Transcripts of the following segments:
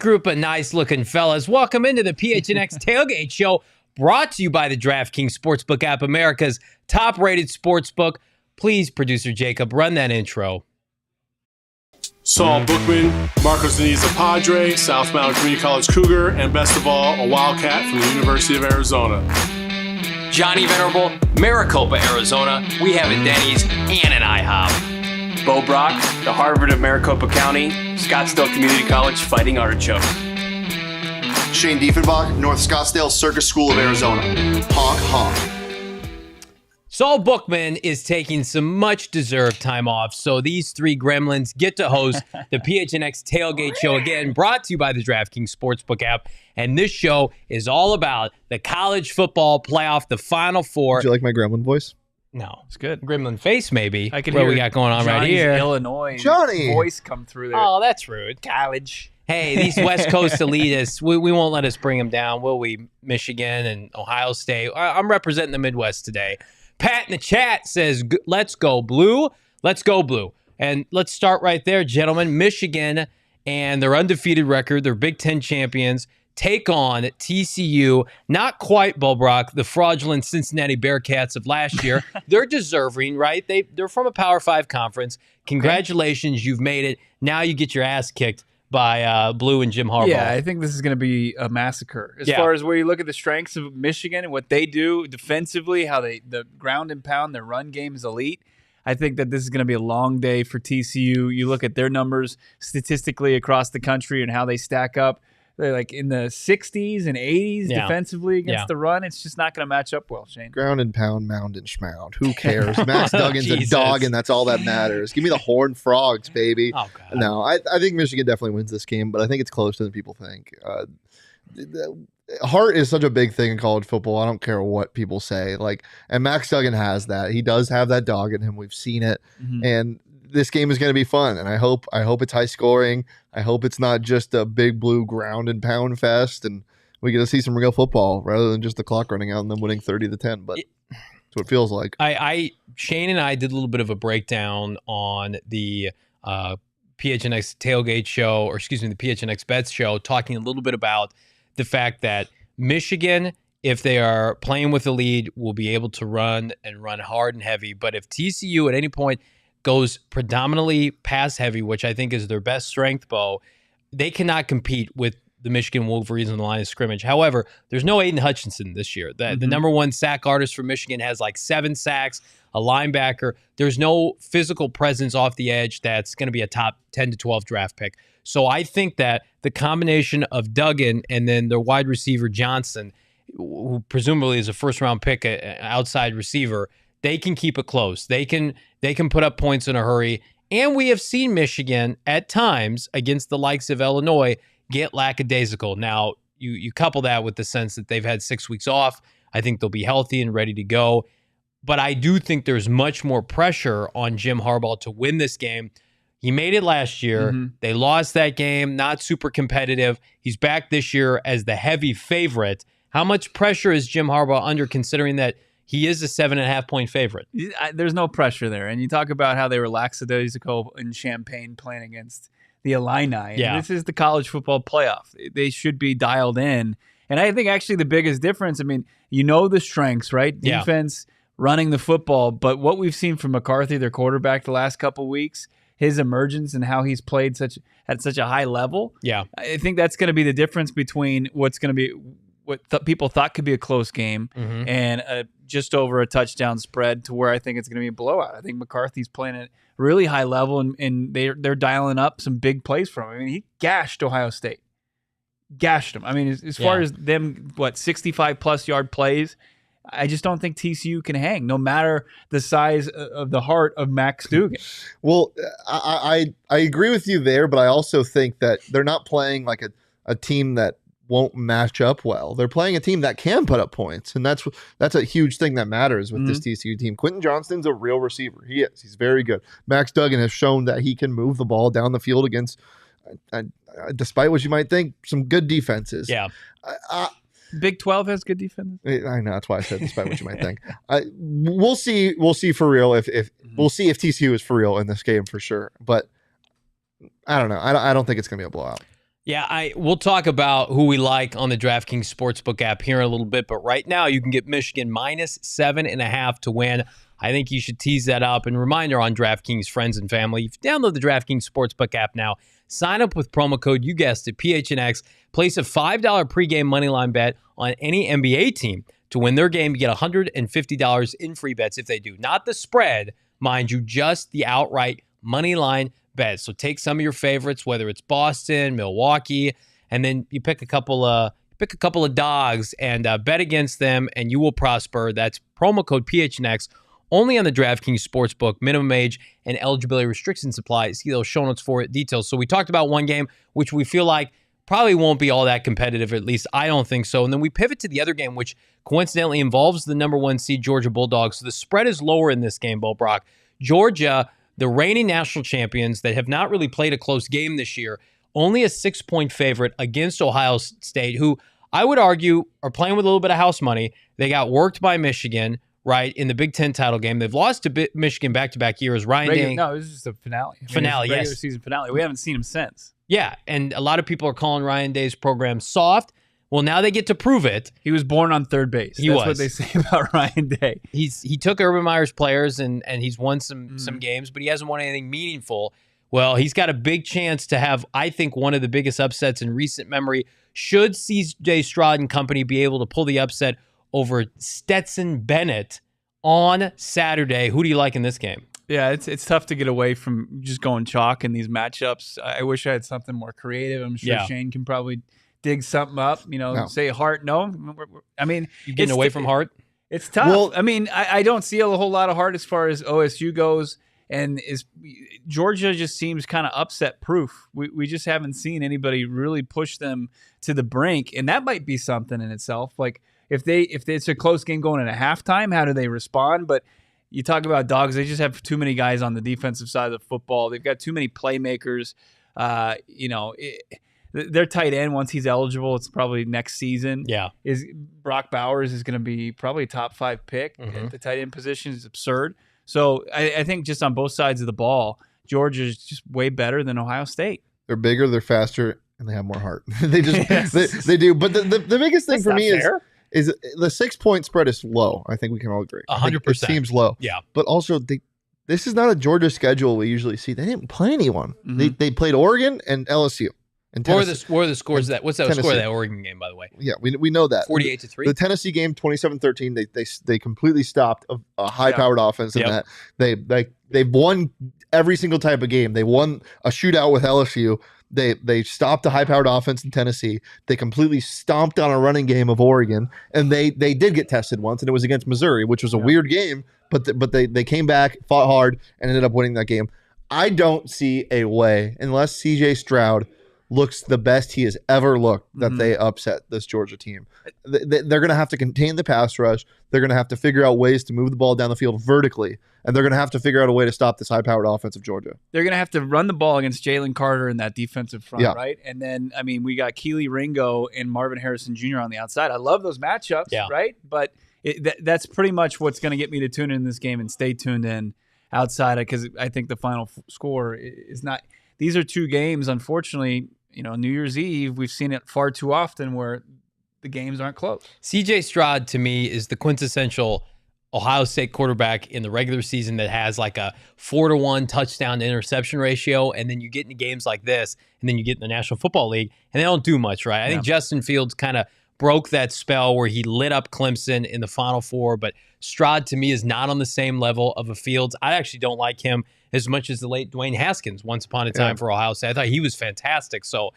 group of nice-looking fellas. Welcome into the PHNX Tailgate Show, brought to you by the DraftKings Sportsbook app, America's top-rated sportsbook. Please, producer Jacob, run that intro. Saul Bookman, Marcos Deniza Padre, South Mountain Community College Cougar, and best of all, a Wildcat from the University of Arizona. Johnny Venerable, Maricopa, Arizona. We have a Denny's and an IHOP. Bo Brock, the Harvard of Maricopa County, Scottsdale Community College, Fighting Artichoke. Shane Diefenbach, North Scottsdale Circus School of Arizona. Honk, honk. Saul Bookman is taking some much-deserved time off, so these three gremlins get to host the PHNX Tailgate Show again, brought to you by the DraftKings Sportsbook app. And this show is all about the college football playoff, the Final Four. Do you like my gremlin voice? No. It's good. Gremlin face, maybe. I can what hear we got going on right Johnny's here. Illinois Johnny! voice come through there. Oh, that's rude. College. Hey, these West Coast elitists, we won't let us bring them down, will we? Michigan and Ohio State. I'm representing the Midwest today. Pat in the chat says, let's go blue. Let's go blue. And let's start right there, gentlemen. Michigan and their undefeated record, their Big Ten champions, take on TCU. Not quite, Bo Brock, the fraudulent Cincinnati Bearcats of last year. They're deserving, right? They're from a Power 5 conference. Congratulations, you've made it. Now you get your ass kicked by Blue and Jim Harbaugh. Yeah, I think this is going to be a massacre. As far as where you look at the strengths of Michigan and what they do defensively, how the ground and pound, their run game is elite. I think that this is going to be a long day for TCU. You look at their numbers statistically across the country and how they stack up. They're like in the 60s and 80s defensively against the run. It's just not going to match up well, Shane. Ground and pound, mound and schmound. Who cares? Max Duggan's a dog, and that's all that matters. Give me the Horned Frogs, baby. Oh, God. No, I think Michigan definitely wins this game, but I think it's closer than people think. Heart is such a big thing in college football. I don't care what people say. And Max Duggan has that. He does have that dog in him. We've seen it, and this game is going to be fun, and I hope it's high scoring. I hope it's not just a big blue ground and pound fest, and we get to see some real football rather than just the clock running out and them winning 30-10. But that's what it feels like. Shane and I did a little bit of a breakdown on the PHNX Tailgate Show, or excuse me, the PHNX Bets Show, talking a little bit about the fact that Michigan, if they are playing with the lead, will be able to run hard and heavy. But if TCU at any point goes predominantly pass heavy, which I think is their best strength, Bo, they cannot compete with the Michigan Wolverines on the line of scrimmage. However, there's no Aiden Hutchinson this year. The number one sack artist for Michigan has like 7 sacks, a linebacker. There's no physical presence off the edge that's going to be a top 10 to 12 draft pick. So I think that the combination of Duggan and then their wide receiver Johnson, who presumably is a first-round pick, an outside receiver, they can keep it close. They can put up points in a hurry. And we have seen Michigan at times against the likes of Illinois get lackadaisical. Now, you couple that with the sense that they've had 6 weeks off. I think they'll be healthy and ready to go. But I do think there's much more pressure on Jim Harbaugh to win this game. He made it last year. They lost that game, not super competitive. He's back this year as the heavy favorite. How much pressure is Jim Harbaugh under, considering that he is a 7.5-point favorite? There's no pressure there. And you talk about how they were lackadaisical in Champaign playing against the Illini. Yeah. This is the college football playoff. They should be dialed in. And I think actually the biggest difference, I mean, you know the strengths, right? Defense, running the football. But what we've seen from McCarthy, their quarterback, the last couple weeks, his emergence and how he's played at such a high level. Yeah. I think that's going to be the difference between what's going to be what people thought could be a close game and just over a touchdown spread to where I think it's going to be a blowout. I think McCarthy's playing at a really high level, and they're dialing up some big plays from him. I mean, he gashed Ohio State. Gashed them. I mean, as far as them, 65-plus yard plays, I just don't think TCU can hang, no matter the size of the heart of Max Duggan. Well, I agree with you there, but I also think that they're not playing like a team that won't match up well. They're playing a team that can put up points, and that's a huge thing that matters with this TCU team. Quentin Johnston's a real receiver. He is. He's very good. Max Duggan has shown that he can move the ball down the field against, despite what you might think, some good defenses. Yeah. Big 12 has good defense. I know, that's why I said despite what you might think. We'll see for real if we'll see if TCU is for real in this game for sure. But I don't know. I don't think it's gonna be a blowout. Yeah, we'll talk about who we like on the DraftKings Sportsbook app here in a little bit, but right now you can get Michigan -7.5 to win. I think you should tease that up. And reminder on DraftKings friends and family, if you download the DraftKings Sportsbook app now, sign up with promo code, you guessed it, PHNX, place a $5 pregame moneyline bet on any NBA team. To win their game, you get $150 in free bets if they do. Not the spread, mind you, just the outright moneyline bet. So take some of your favorites, whether it's Boston, Milwaukee, and then you pick a couple of dogs and bet against them, and you will prosper. That's promo code PHNX only on the DraftKings Sportsbook. Minimum age and eligibility restrictions apply. See those show notes for details. So we talked about one game, which we feel like probably won't be all that competitive. At least I don't think so. And then we pivot to the other game, which coincidentally involves the number 1 seed Georgia Bulldogs. So the spread is lower in this game, Bo Brock. Georgia, the reigning national champions that have not really played a close game this year, only a 6-point favorite against Ohio State, who I would argue are playing with a little bit of house money. They got worked by Michigan, right, in the Big Ten title game. They've lost to Michigan back-to-back years. No, it was just a finale. Regular yes. season finale. We haven't seen him since. Yeah, and a lot of people are calling Ryan Day's program soft. Well, now they get to prove it. He was born on third base. That's what they say about Ryan Day. He took Urban Meyer's players and he's won some games, but he hasn't won anything meaningful. Well, he's got a big chance to have, I think, one of the biggest upsets in recent memory. Should CJ Stroud and company be able to pull the upset over Stetson Bennett on Saturday? Who do you like in this game? Yeah, it's tough to get away from just going chalk in these matchups. I wish I had something more creative. I'm sure Shane can probably dig something up, say Hart. No, I mean, you getting away from Hart? It's tough. Well, I mean, I don't see a whole lot of Hart as far as OSU goes, and Georgia just seems kind of upset proof. We just haven't seen anybody really push them to the brink, and that might be something in itself. Like if it's a close game going into halftime, how do they respond? But you talk about dogs; they just have too many guys on the defensive side of the football. They've got too many playmakers. Their tight end, once he's eligible, it's probably next season. Yeah, is Brock Bowers is going to be probably a top 5 pick at the tight end position. Is absurd. So I think just on both sides of the ball, Georgia is just way better than Ohio State. They're bigger, they're faster, and they have more heart. They just they do. But the biggest thing for me is the 6-point spread is low. I think we can all agree. 100%. It seems low. Yeah, but also this is not a Georgia schedule we usually see. They didn't play anyone. They played Oregon and LSU. What are the scores that? What's that Tennessee. Score of that Oregon game, by the way? Yeah, we know that 48-3. The Tennessee game, 27-13. They completely stopped a high-powered offense in that. They've won every single type of game. They won a shootout with LSU. They stopped a high-powered offense in Tennessee. They completely stomped on a running game of Oregon, and they did get tested once, and it was against Missouri, which was a weird game. But they came back, fought hard, and ended up winning that game. I don't see a way, unless CJ Stroud looks the best he has ever looked, that they upset this Georgia team. They're going to have to contain the pass rush. They're going to have to figure out ways to move the ball down the field vertically, and they're going to have to figure out a way to stop this high-powered offense of Georgia. They're going to have to run the ball against Jalen Carter in that defensive front, right? And then, I mean, we got Keely Ringo and Marvin Harrison Jr. on the outside. I love those matchups, right? But that's pretty much what's going to get me to tune in this game and stay tuned in outside, because I think the final score is not – these are two games, unfortunately – New Year's Eve, we've seen it far too often where the games aren't close. CJ Stroud, to me, is the quintessential Ohio State quarterback in the regular season that has like a 4-to-1 touchdown to interception ratio, and then you get into games like this, and then you get in the National Football League, and they don't do much, right? I think Justin Fields kind of broke that spell where he lit up Clemson in the Final Four, but Stroud, to me, is not on the same level of a Fields. I actually don't like him as much as the late Dwayne Haskins once upon a time for Ohio State. I thought he was fantastic. So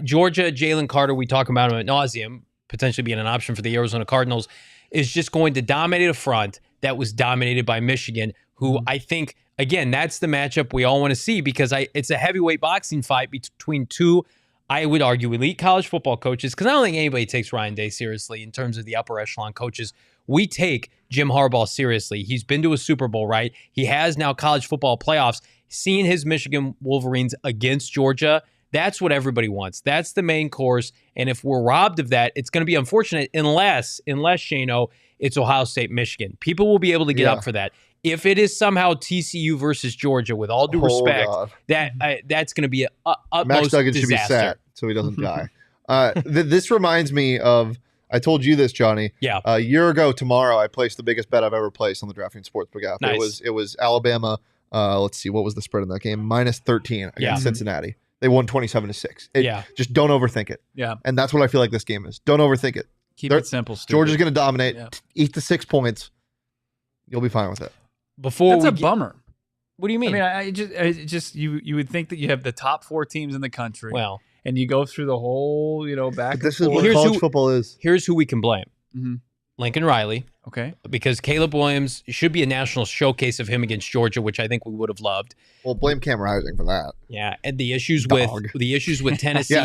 Georgia, Jalen Carter, we talk about him ad nauseum, potentially being an option for the Arizona Cardinals, is just going to dominate a front that was dominated by Michigan, who I think, again, that's the matchup we all want to see, because it's a heavyweight boxing fight between two, I would argue, elite college football coaches, because I don't think anybody takes Ryan Day seriously in terms of the upper echelon coaches. We take Jim Harbaugh seriously. He's been to a Super Bowl, right? He has now college football playoffs. Seeing his Michigan Wolverines against Georgia, That's what everybody wants. That's the main course. And if we're robbed of that, it's going to be unfortunate unless Shano, it's Ohio State, Michigan. People will be able to get up for that. If it is somehow TCU versus Georgia, with all due respect, that's going to be a utmost Max Duggan disaster. should be sat so he doesn't die. This reminds me of, I told you this, Johnny. Yeah. A year ago tomorrow, I placed the biggest bet I've ever placed on the DraftKings Sportsbook app. Nice. It was Alabama. Let's see, what was the spread in that game? -13 against Cincinnati. They won 27-6. Just don't overthink it. Yeah. And that's what I feel like this game is. Don't overthink it. Keep it simple. Stupid. Georgia's going to dominate. Yeah. Eat the 6 points. You'll be fine with it. That's a bummer. What do you mean? I mean, I just you would think that you have the top 4 teams in the country. Well, and you go through the whole, back. This is what college football is. Here's who we can blame. Mm-hmm. Lincoln Riley. Okay. Because Caleb Williams should be a national showcase of him against Georgia, which I think we would have loved. Well, blame Cam Rising for that. Yeah, and the issues with Tennessee.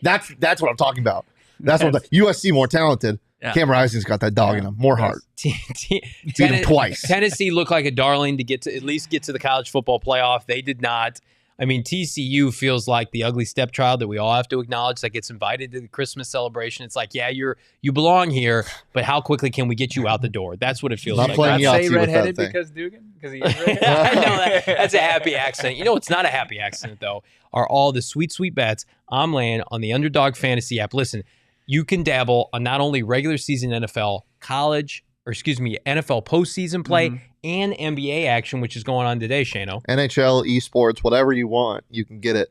That's what I'm talking about. That's what USC more talented. Yeah. Cam Rising's got that dog in him. More heart. Beat him twice. Tennessee looked like a darling to at least get to the college football playoff. They did not. I mean, TCU feels like the ugly stepchild that we all have to acknowledge that gets invited to the Christmas celebration. It's like, yeah, you belong here, but how quickly can we get you out the door? That's what it feels like. Not say redheaded because Dugan? Because he is redheaded? I know that's a happy accident. You know what's not a happy accident, though, are all the sweet, sweet bets I'm laying on the Underdog Fantasy app. Listen, you can dabble on not only regular season NFL, NFL postseason play, and NBA action, which is going on today, Shano. NHL, esports, whatever you want, you can get it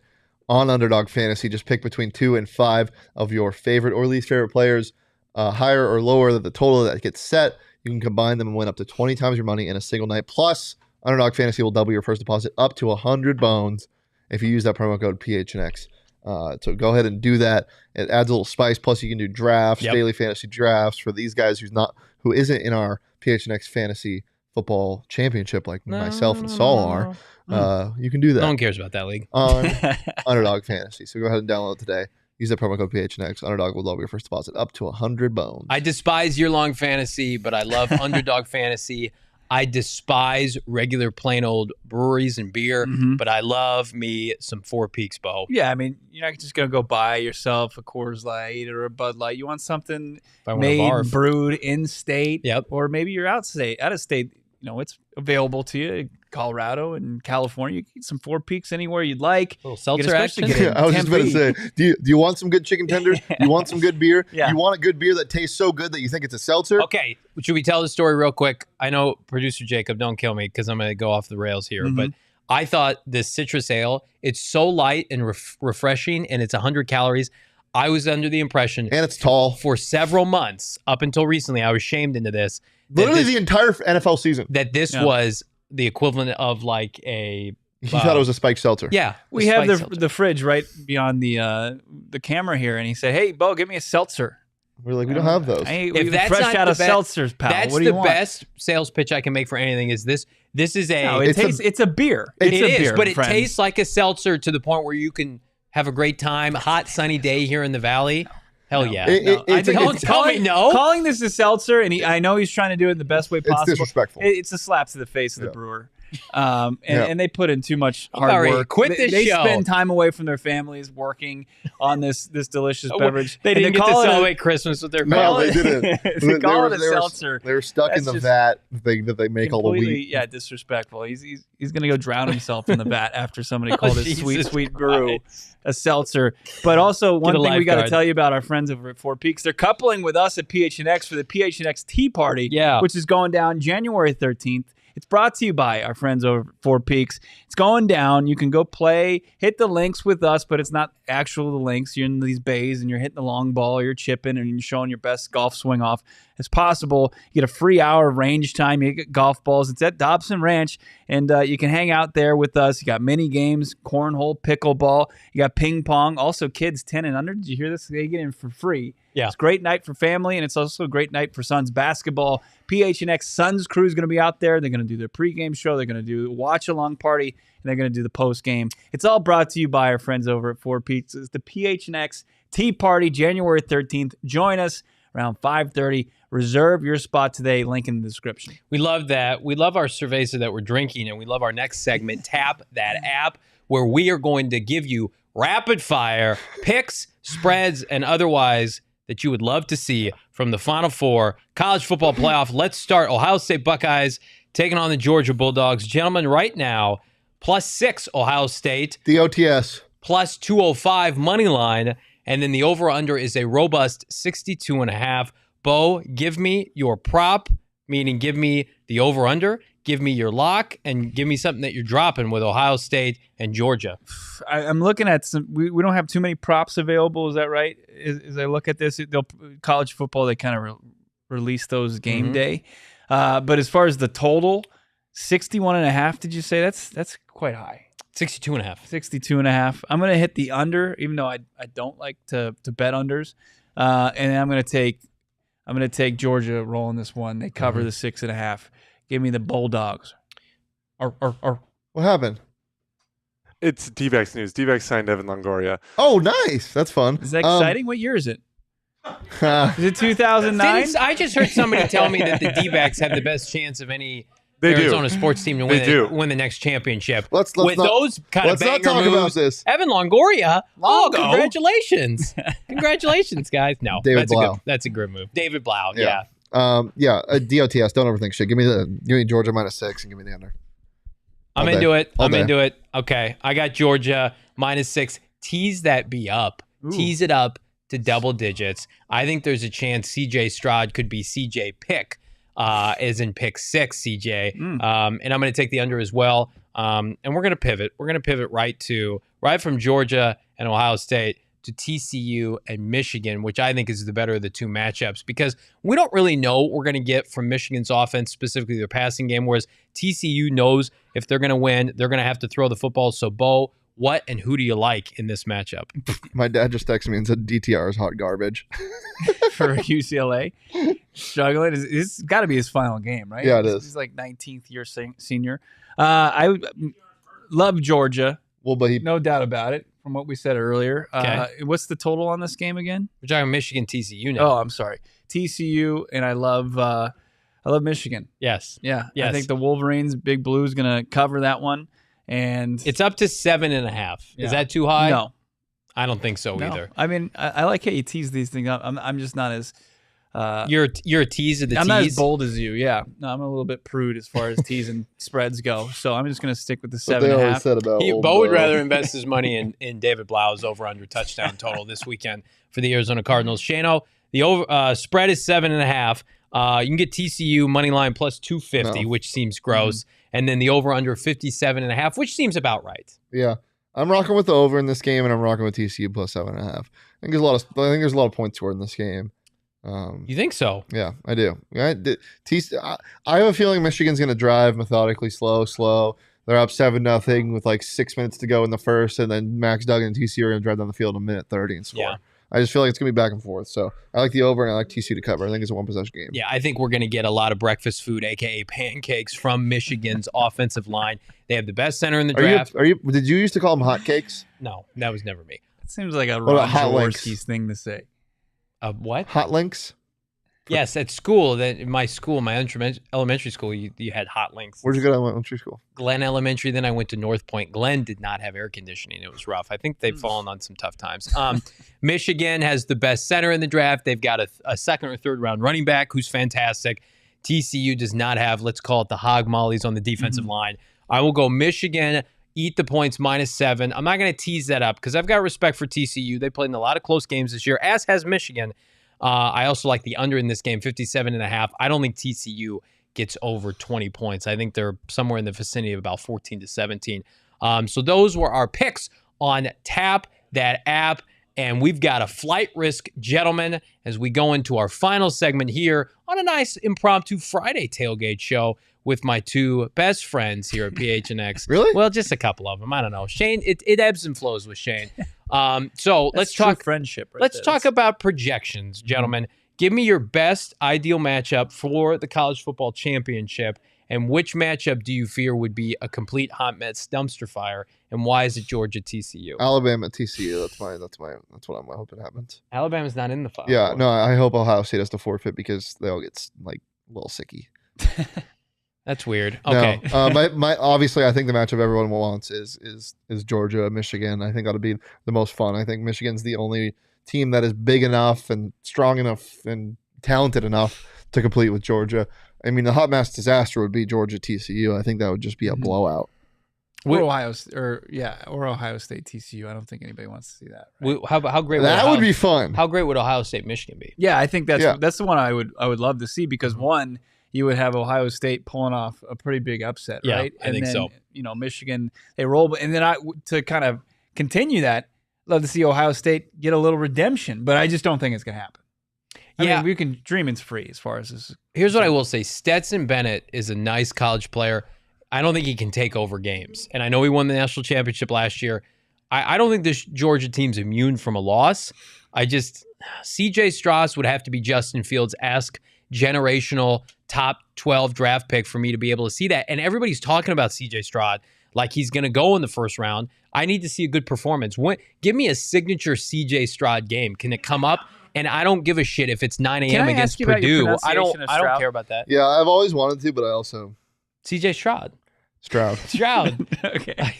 on Underdog Fantasy. Just pick between 2 and 5 of your favorite or least favorite players, higher or lower than the total that gets set. You can combine them and win up to 20 times your money in a single night. Plus, Underdog Fantasy will double your first deposit up to 100 bones if you use that promo code PHNX. So go ahead and do that. It adds a little spice. Plus, you can do drafts, daily fantasy drafts for these guys who isn't in our PHNX Fantasy Football Championship like myself and Saul are. You can do that. No one cares about that league. On Underdog Fantasy. So go ahead and download it today. Use that promo code PHNX. Underdog will double your first deposit up to 100 bones. I despise year-long fantasy, but I love Underdog Fantasy. I despise regular plain old breweries and beer, but I love me some Four Peaks, Bo. Yeah, I mean, you're not just going to go buy yourself a Coors Light or a Bud Light. You want something made, brewed in-state, or maybe you're out of state. It's available to you. Colorado and California, you can get some Four Peaks anywhere you'd like. A little seltzer action. I was just about to say, do you want some good chicken tenders? You want some good beer? Yeah. You want a good beer that tastes so good that you think it's a seltzer? Okay, should we tell the story real quick? I know producer Jacob, don't kill me because I'm going to go off the rails here, but I thought this citrus ale, it's so light and refreshing, and it's 100 calories. I was under the impression, and it's tall, for several months up until recently. I was shamed into this. Literally the entire NFL season. That this was the equivalent of like a. He thought it was a spiked seltzer. Yeah, we have the fridge right beyond the camera here, and he said, "Hey, Bo, give me a seltzer." We're like, we don't have those. If that's fresh out of seltzers, pal. That's what do you want? Best sales pitch I can make for anything. Is this? This is a. No, it's a beer. It is, but it tastes like a seltzer to the point where you can have a great time. Hot sunny day here in the valley. Hell yeah. Don't tell me no. Calling this a seltzer, and I know he's trying to do it in the best way possible. It's disrespectful. It's a slap to the face of the brewer. And they put in too much hard work. Quit this they show. Spend time away from their families working on this delicious beverage. They didn't get to celebrate Christmas with their family. No, they didn't. They call it a seltzer. They were stuck in the vat thing that they make all the wheat. Yeah, disrespectful. He's going to go drown himself in the vat after somebody called his sweet brew a seltzer. But also, one thing we got to tell you about our friends over at Four Peaks, they're coupling with us at PHNX for the PHNX Tea Party, which is going down January 13th. It's brought to you by our friends over at Four Peaks. It's going down. You can go play, hit the links with us, but it's not actual the links. You're in these bays and you're hitting the long ball, or you're chipping, and you're showing your best golf swing off as possible. You get a free hour of range time. You get golf balls. It's at Dobson Ranch, and you can hang out there with us. You got mini games, cornhole, pickleball. You got ping pong. Also, kids 10 and under. Did you hear this? They get in for free. Yeah. It's a great night for family, and it's also a great night for Suns basketball. PHNX Suns crew is going to be out there. They're going to do their pregame show. They're going to do a watch-along party, and they're going to do the postgame. It's all brought to you by our friends over at Four Peaks. It's the PHNX Tea Party, January 13th. Join us around 5:30. Reserve your spot today. Link in the description. We love that. We love our cerveza that we're drinking, and we love our next segment, Tap That App, where we are going to give you rapid fire picks, spreads, and otherwise that you would love to see from the Final Four college football playoff. Let's start. Ohio State Buckeyes taking on the Georgia Bulldogs. Gentlemen, right now, +6 Ohio State. DOTS. +205 money line. And then the over-under is a robust 62.5. Bo, give me your prop, meaning give me the over-under, give me your lock, and give me something that you're dropping with Ohio State and Georgia. I'm looking at some. We don't have too many props available. Is that right? As I look at this, college football, they kind of release those game day. But as far as the total, 61.5. Did you say that's quite high? 62.5. 62.5. I'm going to hit the under, even though I don't like to bet unders. And I'm going to take Georgia rolling this one. They cover the 6.5. Give me the Bulldogs. What happened? It's D-backs news. D-backs signed Evan Longoria. Oh, nice. That's fun. Is that exciting? What year is it? Is it 2009? I just heard somebody tell me that the D-backs have the best chance of any They Arizona do. sports team to win the next championship. Let's With not, those kind of let's not banger talk moves, about this. Evan Longoria. Oh, Longo. congratulations. Congratulations, guys. No, David Blau. That's a good move. David Blau, Yeah. yeah. DOTS. Don't overthink shit. Give me Georgia -6 and give me the under. I'm All day. into it. All I'm day. into it. Okay. I got Georgia -6. Tease that B up. Ooh. Tease it up to double digits. I think there's a chance CJ Stroud could be CJ Pick, as in pick 6, CJ. And I'm going to take the under as well. And we're going to pivot. We're going to pivot right from Georgia and Ohio State to TCU and Michigan, which I think is the better of the two matchups because we don't really know what we're going to get from Michigan's offense, specifically their passing game, whereas TCU knows if they're going to win, they're going to have to throw the football. So, Bo, what and who do you like in this matchup? My dad just texted me and said DTR is hot garbage. For UCLA. Struggling. It's got to be his final game, right? Yeah, it is. He's like 19th year senior. I love Georgia. Well, but No doubt about it from what we said earlier. Okay. What's the total on this game again? We're talking Michigan TCU now. Oh, I'm sorry. TCU, and I love Michigan. Yes. Yeah. Yes. I think the Wolverines, Big Blue's going to cover that one. And It's up to 7.5. Yeah. Is that too high? No. I don't think so either. I mean, I like how you tease these things up. I'm just not as You're a tease of the I'm tease. not as bold as you. Yeah, no, I'm a little bit prude as far as teas and spreads go. So I'm just going to stick with the what they 7.5. always said about old Bo would Bo. rather invest his money in David Blau's over-under touchdown total this weekend for the Arizona Cardinals. Shano, the over spread is 7.5. You can get TCU money line plus 250, No. which seems gross, and then the over-under 57.5, which seems about right. Yeah, I'm rocking with the over in this game, and I'm rocking with TCU plus 7.5. I think there's a lot of points scored in this game. You think so? Yeah, I do. I have a feeling Michigan's going to drive methodically slow. They're up 7-0 with like 6 minutes to go in the first, and then Max Duggan and TCU are going to drive down the field in a minute 30 and score. Yeah. I just feel like it's going to be back and forth. So I like the over, and I like TCU to cover. I think it's a one-possession game. Yeah, I think we're going to get a lot of breakfast food, aka pancakes, from Michigan's offensive line. They have the best center in the draft. Did you used to call them hotcakes? No, that was never me. It seems like a What about hot Ron links? Jaworski's thing to say. What? Hot links? Yes, at school, my elementary school, you had hot links. Where'd you go to elementary school? Glenn Elementary, then I went to North Point. Glenn did not have air conditioning. It was rough. I think they've fallen on some tough times. Michigan has the best center in the draft. They've got a second or third round running back who's fantastic. TCU does not have, let's call it the hog mollies on the defensive line. I will go Michigan, eat the points -7. I'm not going to tease that up because I've got respect for TCU. They played in a lot of close games this year, as has Michigan. I also like the under in this game, 57.5. I don't think TCU gets over 20 points. I think they're somewhere in the vicinity of about 14 to 17. So those were our picks on Tap That App. And we've got a flight risk, gentlemen, as we go into our final segment here on a nice impromptu Friday tailgate show with my two best friends here at PHNX. Really? Well, just a couple of them. I don't know. Shane, it ebbs and flows with Shane. So let's true talk friendship. Right Let's there. talk about projections, gentlemen. Give me your best ideal matchup for the college football championship, and which matchup do you fear would be a complete hot mess dumpster fire, and why is it Georgia TCU? Alabama TCU. That's what I'm hoping happens. Alabama's not in the final. Yeah, four. no, I hope Ohio State has to forfeit because they all get like a little sicky. That's weird. Okay. No, my obviously, I think the matchup everyone wants is Georgia, Michigan. I think that'll be the most fun. I think Michigan's the only team that is big enough and strong enough and talented enough to compete with Georgia. I mean, the hot mess disaster would be Georgia TCU. I think that would just be a blowout. Or Ohio State TCU. I don't think anybody wants to see that. Right? How great That would be fun. How great would Ohio State Michigan be? Yeah, I think that's the one I would love to see because one, you would have Ohio State pulling off a pretty big upset, Yeah, right? I think so. You know, Michigan they roll, and then to kind of continue that, love to see Ohio State get a little redemption, but I just don't think it's going to happen. I mean, we can dreaming's free as far as this. Here's what I will say: Stetson Bennett is a nice college player. I don't think he can take over games, and I know he won the national championship last year. I don't think this Georgia team's immune from a loss. CJ Stroud would have to be Justin Fields-esque, generational top 12 draft pick for me to be able to see that. And everybody's talking about CJ Stroud like he's going to go in the first round. I need to see a good performance. Give me a signature CJ Stroud game. Can it come up? And I don't give a shit if it's 9 a.m. against Purdue. I don't care about that. Yeah, I've always wanted to, but I also CJ Stroud. Stroud. Okay.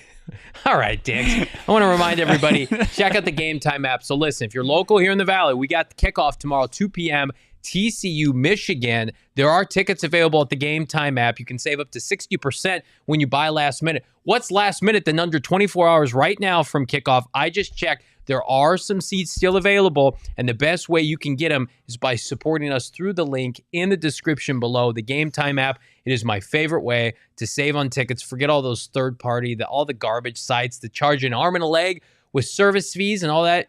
All right, Dicks. I want to remind everybody, check out the Game Time app. So listen, if you're local here in the Valley, we got the kickoff tomorrow, 2 p.m., TCU, Michigan. There are tickets available at the Game Time app. You can save up to 60% when you buy last minute. What's last minute than under 24 hours right now from kickoff? I just checked. There are some seats still available, and the best way you can get them is by supporting us through the link in the description below. The Game Time app, it is my favorite way to save on tickets. Forget all those third-party, all the garbage sites that charge an arm and a leg with service fees and all that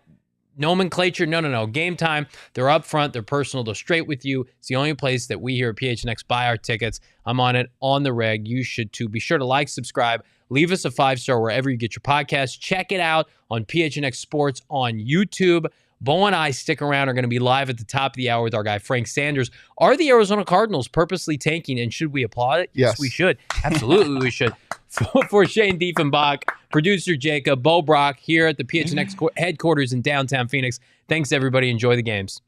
nomenclature. No. Game Time, they're up front, they're personal, they're straight with you. It's the only place that we here at PHNX buy our tickets. I'm on it on the reg. You should too. Be sure to like, subscribe, leave us a 5-star wherever you get your podcasts. Check it out on PHNX Sports on YouTube. Bo and I stick around, are going to be live at the top of the hour with our guy Frank Sanders. Are the Arizona Cardinals purposely tanking, and should we applaud it? Yes. We should. Absolutely, we should. For Shane Diefenbach, producer Jacob, Bo Brock here at the PHNX headquarters in downtown Phoenix. Thanks, everybody. Enjoy the games.